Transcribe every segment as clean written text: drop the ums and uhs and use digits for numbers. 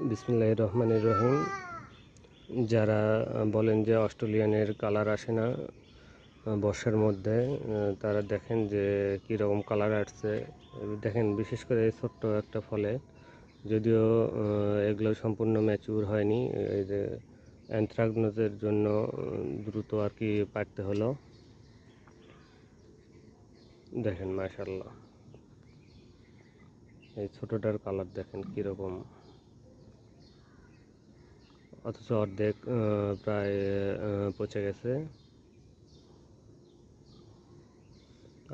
বিসমিল্লাহির রহমানির রহিম। যারা বলেন যে অস্ট্রেলিয়ানের কালার আসে না বর্ষার মধ্যে, তারা দেখেন যে কীরকম কালার আসছে। দেখেন, বিশেষ করে এই ছোট্ট একটা ফলে, যদিও এগুলো সম্পূর্ণ ম্যাচিউর হয়নি। এই যে অ্যানথ্রাকনোজের জন্য দ্রুত আর কি পাড়তে হলো। দেখেন মাশাআল্লাহ, এই ছোটটার কালার দেখেন কীরকম, অথচ অর্ধেক প্রায় পচে গেছে।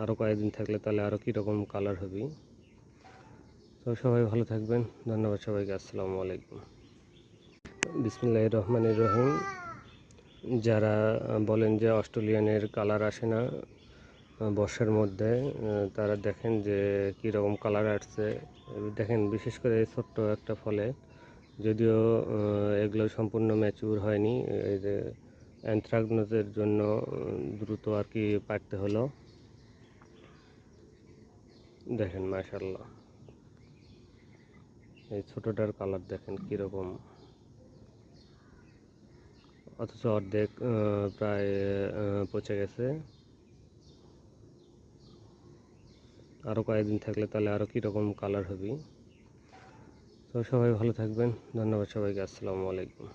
আরও কয়েকদিন থাকলে তাহলে আরও কীরকম কালার হবে। তো সবাই ভালো থাকবেন, ধন্যবাদ সবাইকে, আসসালামু আলাইকুম। বিসমিল্লাহির রহমানির রহিম। যারা বলেন যে অস্ট্রেলিয়ানের কালার আসে না বর্ষার মধ্যে, তারা দেখেন যে কীরকম কালার আসছে। দেখেন, বিশেষ করে এই ছোট্ট একটা ফলে, যদিও এগুলো সম্পূর্ণ ম্যাচিউর হয়নি। এই যে অ্যানথ্রাকনোজের জন্য দ্রুত আর কি পাড়তে হলো। দেখেন মাশাআল্লাহ, এই ছোটটার কালার দেখেন কীরকম, অথচ অর্ধেক প্রায় পচে গেছে। আরও কয়েকদিন থাকলে তাহলে আরও কীরকম কালার হবে। তো সবাই ভালো থাকবেন, ধন্যবাদ সবাইকে, আসসালামু আলাইকুম।